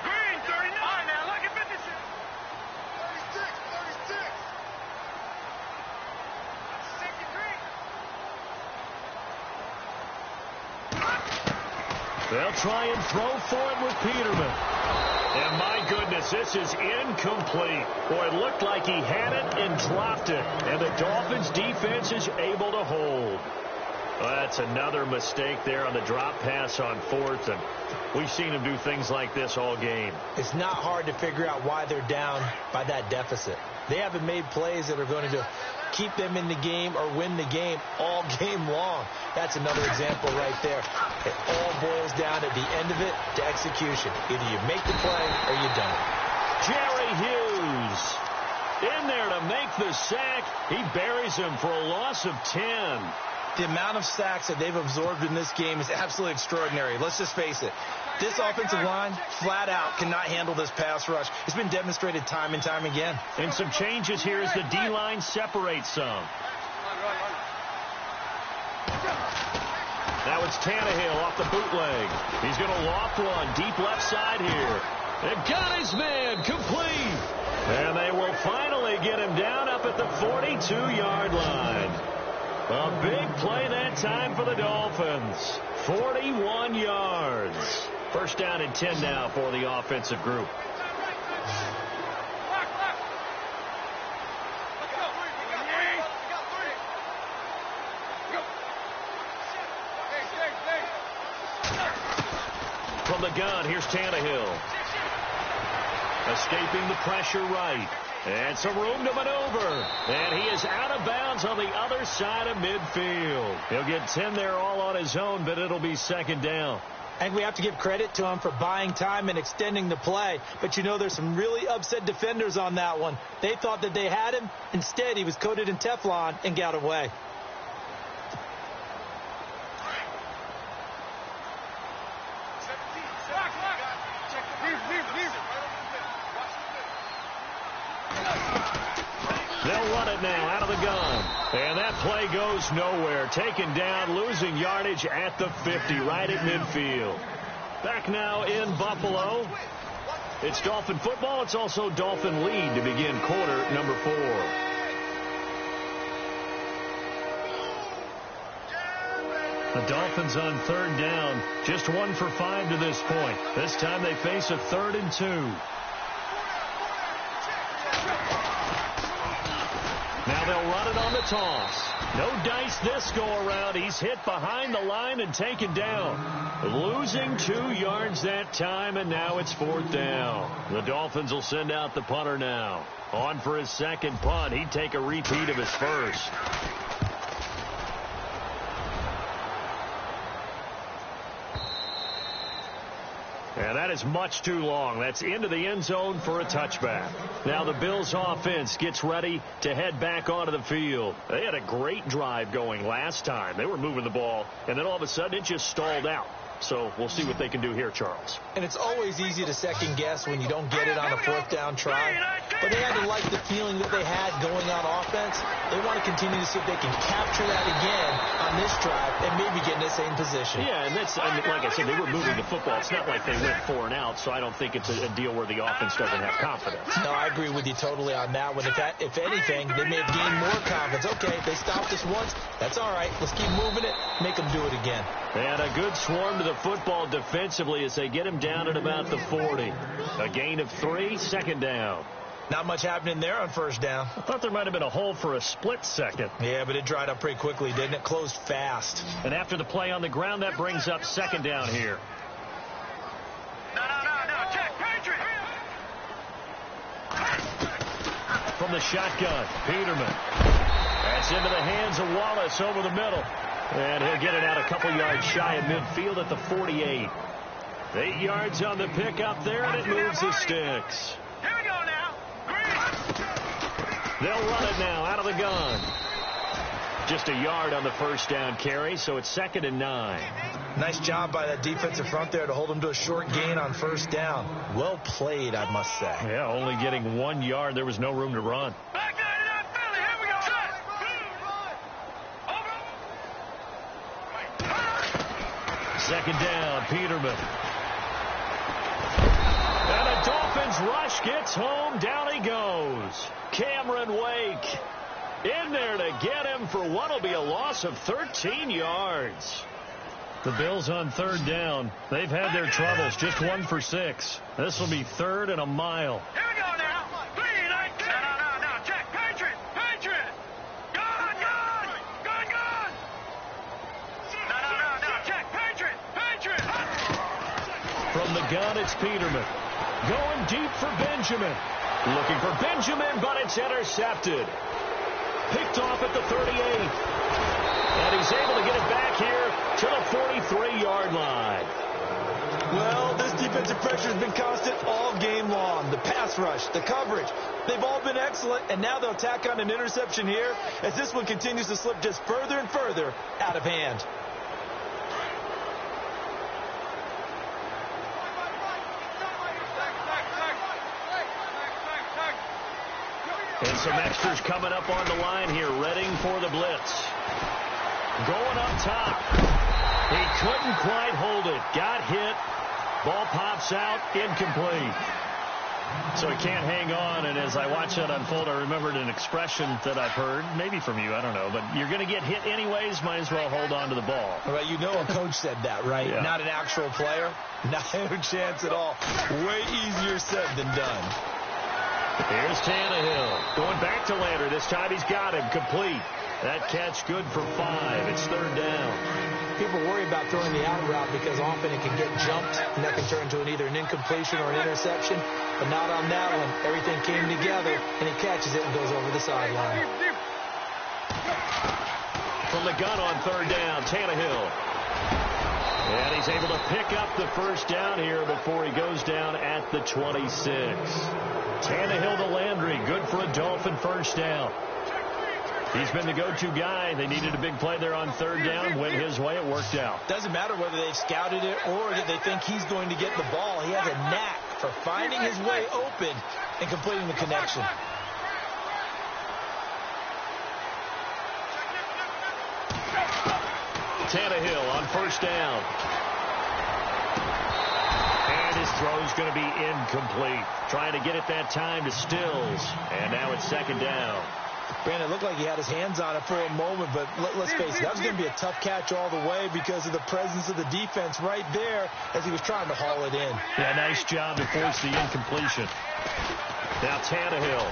Green, 39. Now look at 56. 36. They'll try and throw for it with Peterman. And my goodness, this is incomplete. Boy, it looked like he had it and dropped it. And the Dolphins defense is able to hold. Well, that's another mistake there on the drop pass on 4th. And we've seen him do things like this all game. It's not hard to figure out why they're down by that deficit. They haven't made plays that are going to keep them in the game or win the game all game long. That's another example right there. It all boils down at the end of it to execution. Either you make the play or you don't. Jerry Hughes in there to make the sack. He buries him for a loss of 10. The amount of sacks that they've absorbed in this game is absolutely extraordinary. Let's just face it. This offensive line, flat out, cannot handle this pass rush. It's been demonstrated time and time again. And some changes here as the D-line separates some. Now it's Tannehill off the bootleg. He's going to loft one deep left side here. They've got his man complete. And they will finally get him down up at the 42-yard line. A big play that time for the Dolphins. 41 yards. 1st down and 10 now for the offensive group. From the gun, here's Tannehill. Escaping the pressure right. And some room to maneuver. And he is out of bounds on the other side of midfield. He'll get 10 there all on his own, but it'll be 2nd down. And we have to give credit to him for buying time and extending the play. But, you know, there's some really upset defenders on that one. They thought that they had him. Instead, he was coated in Teflon and got away. They'll run it now out of the gun. And that play goes nowhere. Taken down, losing yardage at the 50, right at midfield. Back now in Buffalo. It's Dolphin football. It's also Dolphin lead to begin quarter number 4. The Dolphins on 3rd down. Just 1 for 5 to this point. This time they face a 3rd and 2. Now they'll run it on the toss. No dice this go-around. He's hit behind the line and taken down. Losing 2 yards that time, and now it's 4th down. The Dolphins will send out the punter now. On for his 2nd punt. He'd take a repeat of his first. And that is much too long. That's into the end zone for a touchback. Now the Bills offense gets ready to head back onto the field. They had a great drive going last time. They were moving the ball, and then all of a sudden it just stalled out. So we'll see what they can do here, Charles. And it's always easy to second guess when you don't get it on a 4th down try. But they had to like the feeling that they had going on offense. They want to continue to see if they can capture that again on this drive and maybe get in the same position. Yeah, and that's, I mean, like I said, they were moving the football. It's not like they went 4 and out, so I don't think it's a deal where the offense doesn't have confidence. No, I agree with you totally on that one. If anything, they may have gained more confidence. Okay, they stopped us once. That's all right. Let's keep moving it. Make them do it again. And a good swarm to the football defensively as they get him down at about the 40. A gain of 3, 2nd down. Not much happening there on first down. I thought there might have been a hole for a split second. Yeah, but it dried up pretty quickly, didn't it? Closed fast. And after the play on the ground, that brings up second down here. No. Check. Patriot. From the shotgun, Peterman. That's into the hands of Wallace over the middle. And he'll get it out a couple yards shy of midfield at the 48. 8 yards on the pickup there, and it moves the sticks. Here we go now. They'll run it now out of the gun. Just a yard on the first down carry, so it's 2nd and 9. Nice job by that defensive front there to hold them to a short gain on first down. Well played, I must say. Yeah, only getting 1 yard. There was no room to run. Back line it up, Philly. Here we go. Set. Second down, Peterman. And a Dolphins rush gets home. Down he goes. Cameron Wake in there to get him for what will be a loss of 13 yards. The Bills on third down. They've had their troubles. Just 1 for 6. This will be 3rd and a mile. Here we go now. 3, 9, 10. No. Check. Patriot. Gun. No. Check. Patriot. From the gun, it's Peterman. Going deep for Benjamin. Looking for Benjamin, but it's intercepted. Picked off at the 38. And he's able to get it back here to the 43-yard line. Well, this defensive pressure has been constant all game long. The pass rush, the coverage, they've all been excellent, and now they'll tack on an interception here as this one continues to slip just further and further out of hand. And some extras coming up on the line here, readying for the blitz. Going up top. He couldn't quite hold it. Got hit. Ball pops out. Incomplete. So he can't hang on, and as I watch that unfold, I remembered an expression that I've heard, maybe from you, I don't know, but you're going to get hit anyways, might as well hold on to the ball. Well, you know a coach said that, right? Yeah. Not an actual player. Not a chance at all. Way easier said than done. Here's Tannehill. Going back to Lander. This time he's got him. Complete. That catch good for 5. It's 3rd down. People worry about throwing the out route because often it can get jumped, and that can turn into either an incompletion or an interception. But not on that one. Everything came together, and he catches it and goes over the sideline. From the gun on 3rd down, Tannehill. And he's able to pick up the first down here before he goes down at the 26. Tannehill to Landry. Good for a Dolphin first down. He's been the go-to guy. They needed a big play there on 3rd down. Went his way. It worked out. Doesn't matter whether they've scouted it or that they think he's going to get the ball. He has a knack for finding his way open and completing the connection. Tannehill on first down. And his throw's going to be incomplete. Trying to get it that time to Stills. And now it's 2nd down. Brandon, it looked like he had his hands on it for a moment, but let's face it, that was going to be a tough catch all the way because of the presence of the defense right there as he was trying to haul it in. Yeah, nice job to force the incompletion. Now Tannehill.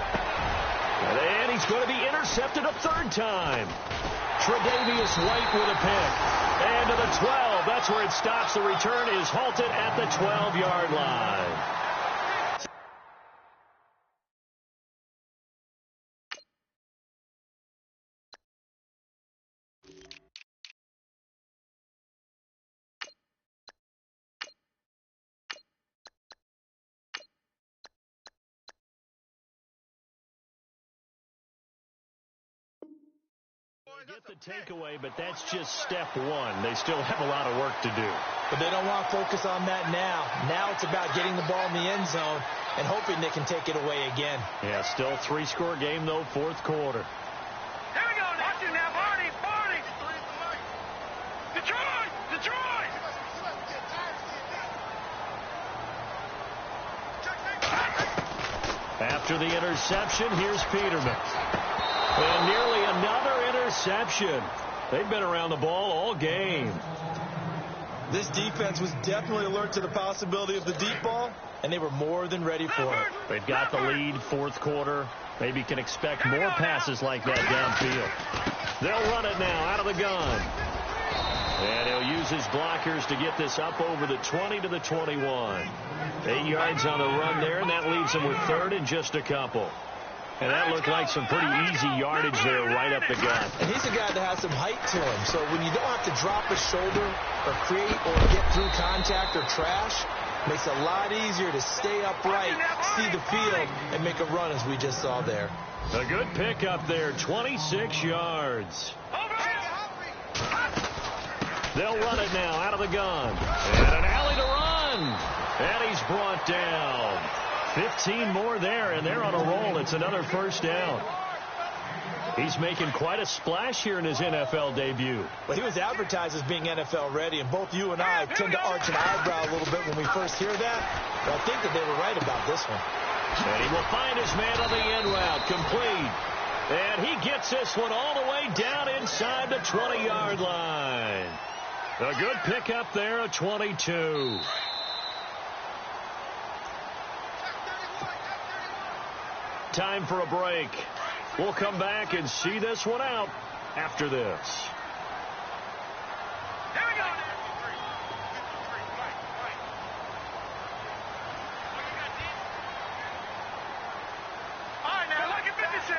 And he's going to be intercepted a 3rd time. Tre'Davious White with a pick. And to the 12. That's where it stops. The return is halted at the 12-yard line. Get the takeaway, but that's just step 1. They still have a lot of work to do. But they don't want to focus on that now. Now it's about getting the ball in the end zone and hoping they can take it away again. Yeah, still 3-score game, though, 4th quarter. Here we go. Watch it now. Barney. Detroit. After the interception, here's Peterman. And nearly another interception. They've been around the ball all game. This defense was definitely alert to the possibility of the deep ball, and they were more than ready for it. They've got the lead, fourth quarter. Maybe can expect more passes like that downfield. They'll run it now out of the gun. And he'll use his blockers to get this up over the 20 to the 21. 8 yards on the run there, and that leaves him with third and just a couple. And that looked like some pretty easy yardage there right up the gut. And he's a guy that has some height to him. So when you don't have to drop a shoulder or create or get through contact or trash, makes it a lot easier to stay upright, see the field, and make a run as we just saw there. A good pickup there, 26 yards. They'll run it now out of the gun. And an alley to run. And he's brought down. 15 more there, and they're on a roll. It's another first down. He's making quite a splash here in his NFL debut. Well, he was advertised as being NFL ready, and both you and I tend to arch an eyebrow a little bit when we first hear that. But I think that they were right about this one. And he will find his man on the end route, complete. And he gets this one all the way down inside the 20-yard line. A good pickup there, a 22. Time for a break. We'll come back and see this one out after this. Here we go. All right, now, look at 56.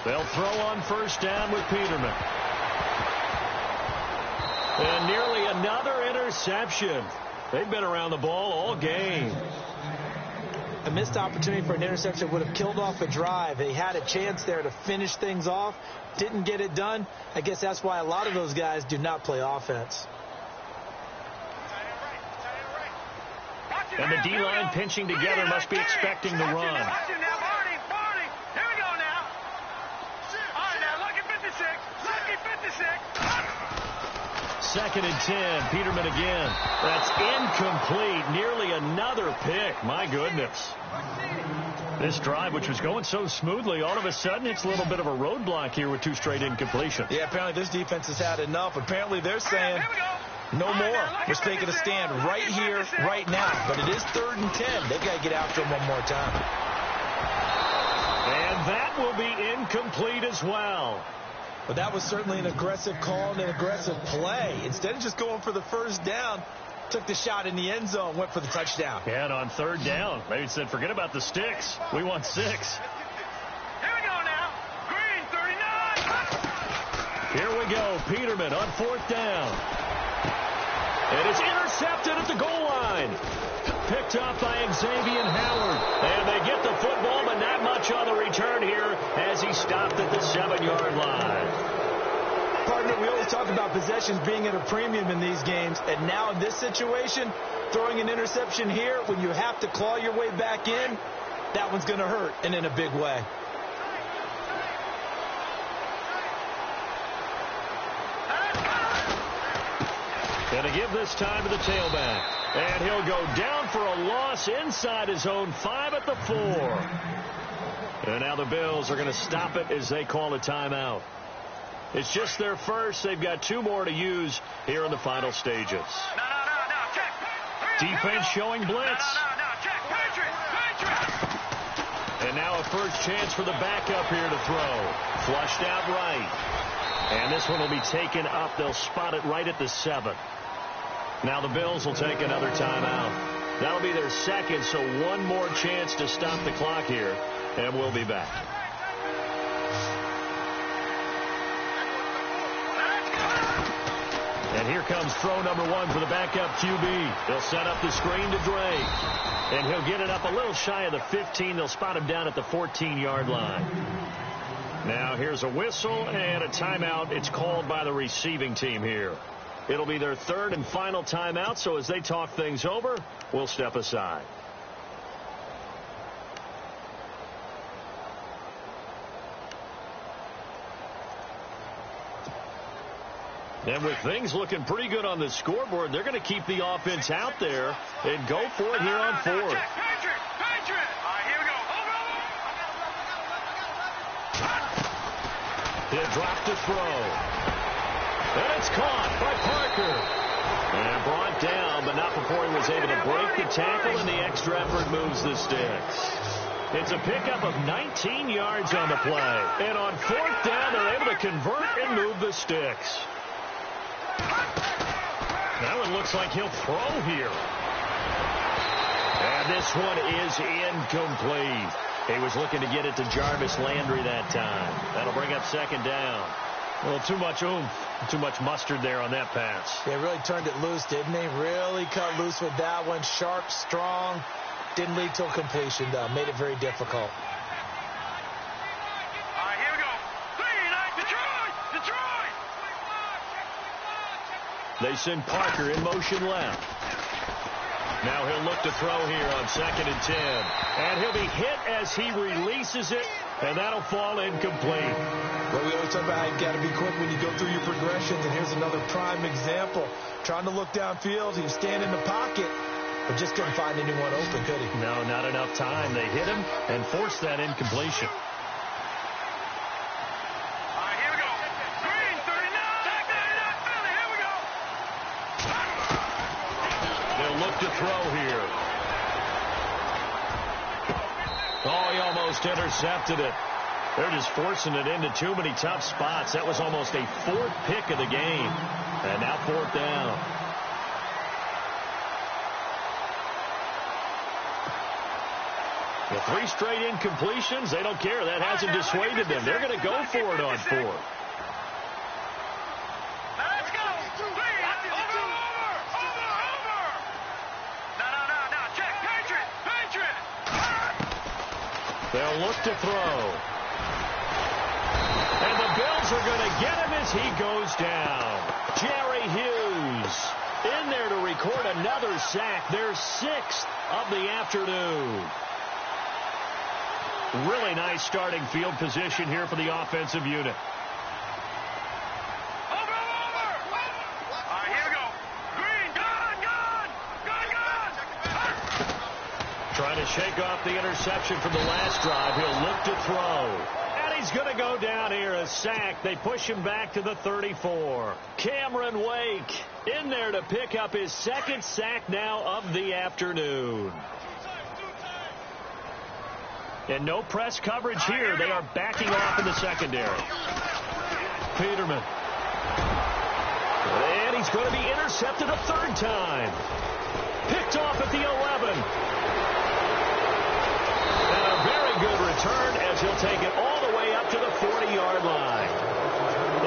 They'll throw on first down with Peterman. And nearly another interception. They've been around the ball all game. A missed opportunity for an interception would have killed off a drive. They had a chance there to finish things off. Didn't get it done. I guess that's why a lot of those guys do not play offense. And the D-line pinching together must be expecting the run. Second and 10. Peterman again. That's incomplete. Nearly another pick. My goodness. This drive, which was going so smoothly, all of a sudden it's a little bit of a roadblock here with 2 straight incompletions. Yeah, apparently this defense has had enough. Apparently they're saying no more. We're taking a stand right here, right now. But it is 3rd and 10. They've got to get after him one more time. And that will be incomplete as well. But that was certainly an aggressive call and an aggressive play. Instead of just going for the first down, took the shot in the end zone, went for the touchdown. And on 3rd down, maybe said, forget about the sticks. We want 6. Here we go now. Green, 39. Here we go. Peterman on 4th down. It is intercepted at the goal line. Picked up by Xavier Howard. And they get the football, but not much on the return here as he stopped at the 7-yard line. Partner, we always talk about possessions being at a premium in these games. And now in this situation, throwing an interception here when you have to claw your way back in, that one's going to hurt, and in a big way. Going to give this time to the tailback. And he'll go down for a loss inside his own 5 at the 4. And now the Bills are going to stop it as they call a timeout. It's just their first. They've got 2 more to use here in the final stages. No, check. Defense showing blitz. No, check. Patriot. And now a first chance for the backup here to throw. Flushed out right. And this one will be taken up. They'll spot it right at the 7. Now the Bills will take another timeout. That'll be their second, so 1 more chance to stop the clock here. And we'll be back. And here comes throw number 1 for the backup QB. They'll set up the screen to Drake. And he'll get it up a little shy of the 15. They'll spot him down at the 14-yard line. Now here's a whistle and a timeout. It's called by the receiving team here. It'll be their 3rd and final timeout, so as they talk things over, we'll step aside. And with things looking pretty good on the scoreboard, they're going to keep the offense out there and go for it here on 4th. Patriot. All right, here we go. He'll drop to throw. And it's caught by Parker. And brought down, but not before he was able to break the tackle, and the extra effort moves the sticks. It's a pickup of 19 yards on the play. And on fourth down, they're able to convert and move the sticks. That one looks like he'll throw here. And this one is incomplete. He was looking to get it to Jarvis Landry that time. That'll bring up second down. A little too much oomph, too much mustard there on that pass. They really turned it loose, didn't they? Really cut loose with that one. Sharp, strong. Didn't lead to a completion, though. Made it very difficult. All right, here we go. Detroit! They send Parker in motion left. Now he'll look to throw here on 2nd and 10. And he'll be hit as he releases it, and that'll fall incomplete. Well, we always talk about how you got to be quick when you go through your progressions, and here's another prime example. Trying to look downfield, he was standing in the pocket, but just couldn't find anyone open, could he? No, not enough time. They hit him and forced that incompletion. All right, here we go. Green, 39. Here we go. They'll look to throw here. Oh, he almost intercepted it. They're just forcing it into too many tough spots. That was almost a fourth pick of the game. And now fourth down. The 3 straight incompletions, they don't care. That hasn't dissuaded them. They're going to go for it on 4th. Let's go. Over. No. Check. Patriot. They'll look to throw. And the Bills are going to get him as he goes down. Jerry Hughes in there to record another sack. Their 6th of the afternoon. Really nice starting field position here for the offensive unit. Over. All right, here we go. Green, gone. Trying to shake off the interception from the last drive. He'll look to throw. And he's going to go down here, a sack. They push him back to the 34. Cameron Wake in there to pick up his 2nd sack now of the afternoon. And no press coverage here. They are backing off in the secondary. Peterman. And he's going to be intercepted a 3rd time. Picked off at the 11. And a very good return as he'll take it all the way up to the 40-yard line.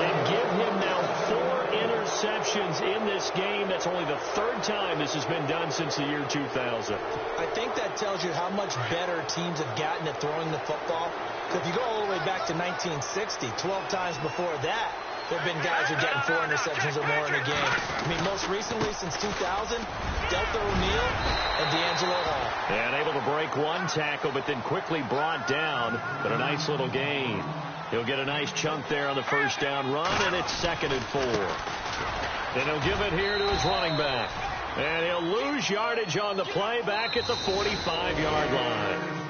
And give him now 4 interceptions in this game. That's only the 3rd time this has been done since the year 2000. I think that tells you how much better teams have gotten at throwing the football. Because if you go all the way back to 1960, 12 times before that, there have been guys who are getting 4 interceptions or more in a game. I mean, most recently, since 2000, Delta O'Neal and D'Angelo Hall. And able to break 1 tackle, but then quickly brought down. But a nice little gain. He'll get a nice chunk there on the 1st down run, and it's 2nd and 4. Then he'll give it here to his running back. And he'll lose yardage on the play back at the 45-yard line.